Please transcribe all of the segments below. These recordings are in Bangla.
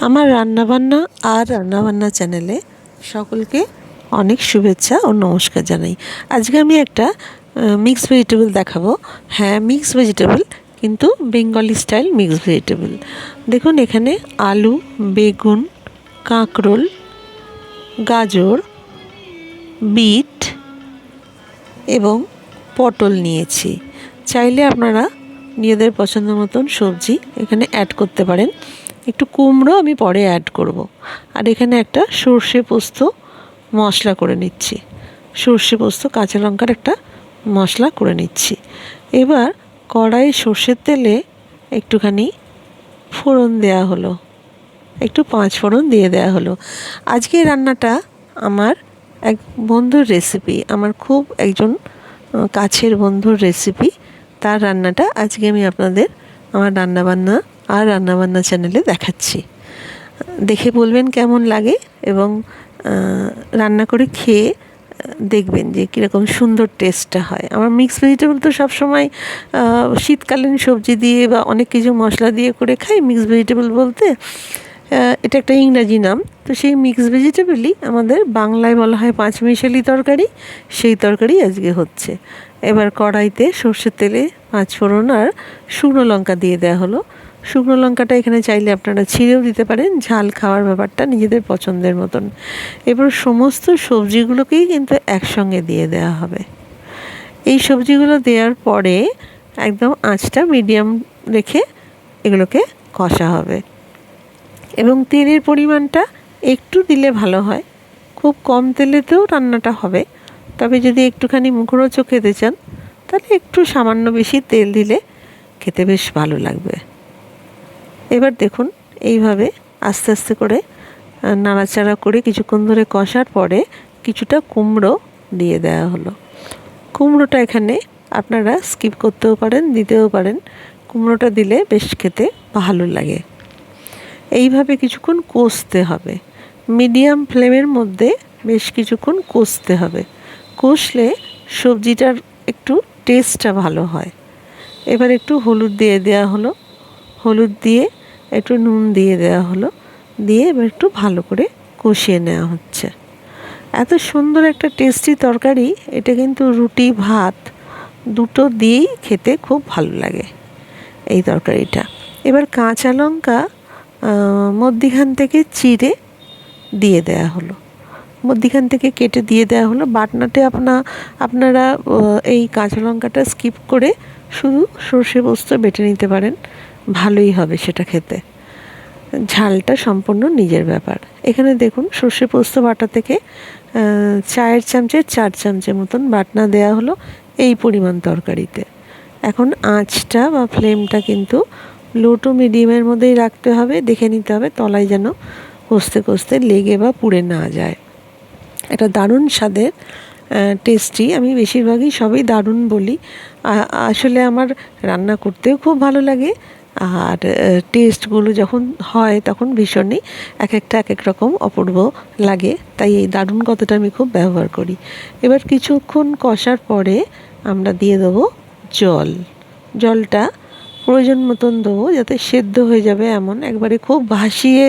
আমার রান্নাবান্না আর রান্নাবান্না চ্যানেলে সকলকে অনেক শুভেচ্ছা ও নমস্কার জানাই। আজকে আমি একটা মিক্স ভেজিটেবল দেখাবো। হ্যাঁ, মিক্স ভেজিটেবল, কিন্তু বেঙ্গলি স্টাইল মিক্স ভেজিটেবল। দেখুন, এখানে আলু, বেগুন, কাঁকরোল, গাজর, বিট এবং পটল নিয়েছি। চাইলে আপনারা নিজেদের পছন্দ মতন সবজি এখানে অ্যাড করতে পারেন। একটু কুমড়ো আমি পরে অ্যাড করব। আর এখানে একটা সর্ষে পোস্ত মশলা করে নিচ্ছি। সর্ষে পোস্ত কাঁচা লঙ্কার একটা মশলা করে নিচ্ছি। এবার কড়াই সর্ষের তেলে একটুখানি ফোড়ন দেয়া হলো, একটু 5 ফোড়ন দিয়ে দেওয়া হলো। আজকে রান্নাটা আমার এক বন্ধুর রেসিপি, আমার খুব একজন কাছের বন্ধুর রেসিপি। তার রান্নাটা আজকে আমি আপনাদের আমার রান্নাবান্না চ্যানেলে দেখাচ্ছি। দেখে বলবেন কেমন লাগে, এবং রান্না করে খেয়ে দেখবেন যে কীরকম সুন্দর টেস্টটা হয়। আমার মিক্স ভেজিটেবল তো সবসময় শীতকালীন সবজি দিয়ে বা অনেক কিছু মশলা দিয়ে করে খাই। মিক্স ভেজিটেবল বলতে এটা একটা ইংরাজি নাম। তো সেই মিক্স ভেজিটেবলই আমাদের বাংলায় বলা হয় পাঁচমিশালি তরকারি। সেই তরকারি আজকে হচ্ছে। এবার কড়াইতে সর্ষের তেলে 5 ফোড়ন আর শুকনো লঙ্কা দিয়ে দেওয়া হলো। শুকনো লঙ্কাটা এখানে চাইলে আপনারা ছিঁড়েও দিতে পারেন, ঝাল খাওয়ার ব্যাপারটা নিজেদের পছন্দের মতন। এবার সমস্ত সবজিগুলোকেই কিন্তু একসঙ্গে দিয়ে দেওয়া হবে। এই সবজিগুলো দেওয়ার পরে একদম আঁচটা মিডিয়াম রেখে এগুলোকে কষা হবে, এবং তেলের পরিমাণটা একটু দিলে ভালো হয়। খুব কম তেলেতেও রান্নাটা হবে, তবে যদি একটুখানি মুখরোচক খেতে চান তাহলে একটু সামান্য বেশি তেল দিলে খেতে বেশ ভালো লাগবে। এবার দেখুন, এইভাবে আস্তে আস্তে করে নাড়াচাড়া করে কিছুক্ষণ ধরে কষার পরে কিছুটা কুমড়ো দিয়ে দেওয়া হলো। কুমড়োটা এখানে আপনারা স্কিপ করতেও পারেন, দিতেও পারেন। কুমড়োটা দিলে বেশ খেতে ভালো লাগে। এইভাবে কিছুক্ষণ কষতে হবে, মিডিয়াম ফ্লেমের মধ্যে বেশ কিছুক্ষণ কষতে হবে। কষলে সবজিটার একটু টেস্টটা ভালো হয়। এবার একটু হলুদ দিয়ে দেওয়া হলো, হলুদ দিয়ে একটু নুন দিয়ে দেওয়া হলো, দিয়ে এবার একটু ভালো করে কষিয়ে নেওয়া হচ্ছে। এত সুন্দর একটা টেস্টি তরকারি, এটা কিন্তু রুটি ভাত দুটো দিয়েই খেতে খুব ভালো লাগে এই তরকারিটা। এবার কাঁচা লঙ্কা মধ্যিখান থেকে চিড়ে দিয়ে দেয়া হলো, মধ্যিখান থেকে কেটে দিয়ে দেওয়া হলো। বাটনাতে আপনারা এই কাঁচা লঙ্কাটা স্কিপ করে শুধু সর্ষে পোস্ত বেটে নিতে পারেন, ভালোই হবে সেটা খেতে। ঝালটা সম্পূর্ণ নিজের ব্যাপার। এখানে দেখুন, সর্ষে পোস্ত বাটা থেকে চায়ের চামচের 4 চামচের মতন বাটনা দেয়া হলো এই পরিমাণ তরকারিতে। এখন আঁচটা বা ফ্লেমটা কিন্তু লো টু মিডিয়ামের মধ্যেই রাখতে হবে। দেখে নিতে হবে তলায় যেন কষতে কষতে লেগে বা পুড়ে না যায়। এটা দারুণ স্বাদের, টেস্টি। আমি বেশিরভাগই সবই দারুণ বলি। আসলে আমার রান্না করতেও খুব ভালো লাগে, আর টেস্টগুলো যখন হয় তখন ভীষণই এক এক রকম অপূর্ব লাগে। তাই এই দারুণ কথাটা আমি খুব ব্যবহার করি। এবার কিছুক্ষণ কষার পরে আমরা দিয়ে দেবো জল। জলটা প্রয়োজন মতন দেবো, যাতে সেদ্ধ হয়ে যাবে এমন। একবারে খুব ভাসিয়ে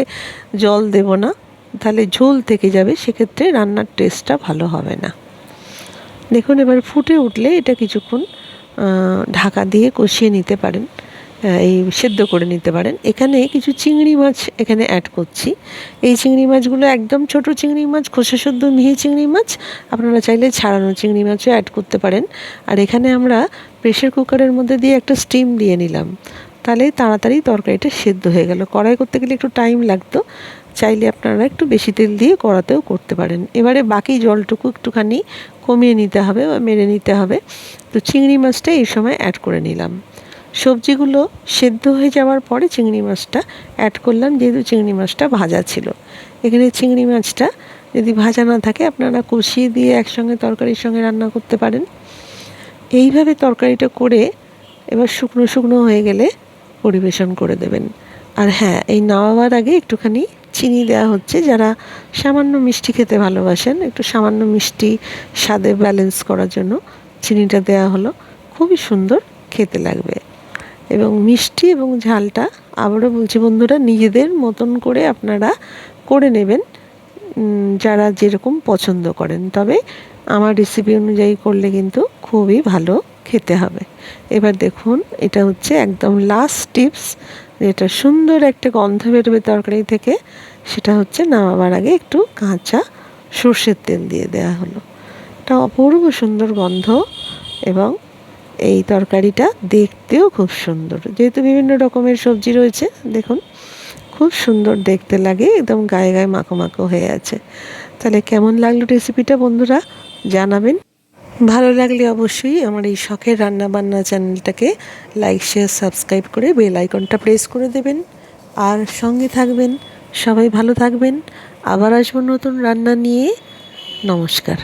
জল দেব না, তাহলে ঝোল থেকে যাবে, সেক্ষেত্রে রান্নার টেস্টটা ভালো হবে না। দেখুন, এবার ফুটে উঠলে এটা কিছুক্ষণ ঢাকা দিয়ে কষিয়ে নিতে পারেন, এই সেদ্ধ করে নিতে পারেন। এখানে কিছু চিংড়ি মাছ এখানে অ্যাড করছি। এই চিংড়ি মাছগুলো একদম ছোট চিংড়ি মাছ, খোসা শুদ্ধ মিহি চিংড়ি মাছ। আপনারা চাইলে ছাড়ানো চিংড়ি মাছও অ্যাড করতে পারেন। আর এখানে আমরা প্রেশার কুকারের মধ্যে দিয়ে একটা স্টিম দিয়ে নিলাম, তাহলে তাড়াতাড়ি তরকারিটা সেদ্ধ হয়ে গেল। কড়াই করতে গেলে একটু টাইম লাগতো, চাইলে আপনারা একটু বেশি তেল দিয়ে কড়াতেও করতে পারেন। এবারে বাকি জলটুকু একটুখানি কমিয়ে নিতে হবে বা মেরে নিতে হবে। তো চিংড়ি মাছটা এই সময় অ্যাড করে নিলাম। সবজিগুলো সেদ্ধ হয়ে যাওয়ার পরে চিংড়ি মাছটা অ্যাড করলাম, যেহেতু চিংড়ি মাছটা ভাজা ছিল। এখানে চিংড়ি মাছটা যদি ভাজা না থাকে আপনারা কষিয়ে দিয়ে একসঙ্গে তরকারির সঙ্গে রান্না করতে পারেন। এইভাবে তরকারিটা করে এবার শুকনো শুকনো হয়ে গেলে পরিবেশন করে দেবেন। আর হ্যাঁ, এই নামাবার আগে একটুখানি চিনি দেওয়া হচ্ছে। যারা সামান্য মিষ্টি খেতে ভালোবাসেন, একটু সামান্য মিষ্টি স্বাদে ব্যালেন্স করার জন্য চিনিটা দেওয়া হলো। খুবই সুন্দর খেতে লাগবে। এবং মিষ্টি এবং ঝালটা আবারও বলছি বন্ধুরা, নিজেদের মতন করে আপনারা করে নেবেন, যারা যেরকম পছন্দ করেন। তবে আমার রেসিপি অনুযায়ী করলে কিন্তু খুবই ভালো খেতে হবে। এবার দেখুন, এটা হচ্ছে একদম লাস্ট টিপস, যেটা সুন্দর একটা গন্ধ বেরোবে তরকারি থেকে, সেটা হচ্ছে নামাবার আগে একটু কাঁচা সর্ষের তেল দিয়ে দেওয়া হলো। এটা অপূর্ব সুন্দর গন্ধ এবং এই তরকারিটা দেখতেও খুব সুন্দর, যেহেতু বিভিন্ন রকমের সবজি রয়েছে। দেখুন খুব সুন্দর দেখতে লাগে, একদম গায়ে গায়ে মাখো মাখো হয়ে আছে। তাহলে কেমন লাগলো রেসিপিটা বন্ধুরা জানাবেন। ভালো লাগলে অবশ্যই আমার এই শখের রান্নাবান্না চ্যানেলটাকে লাইক শেয়ার সাবস্ক্রাইব করে বেল আইকনটা প্রেস করে দেবেন আর সঙ্গে থাকবেন। সবাই ভালো থাকবেন। আবার আসবো নতুন রান্না নিয়ে। নমস্কার।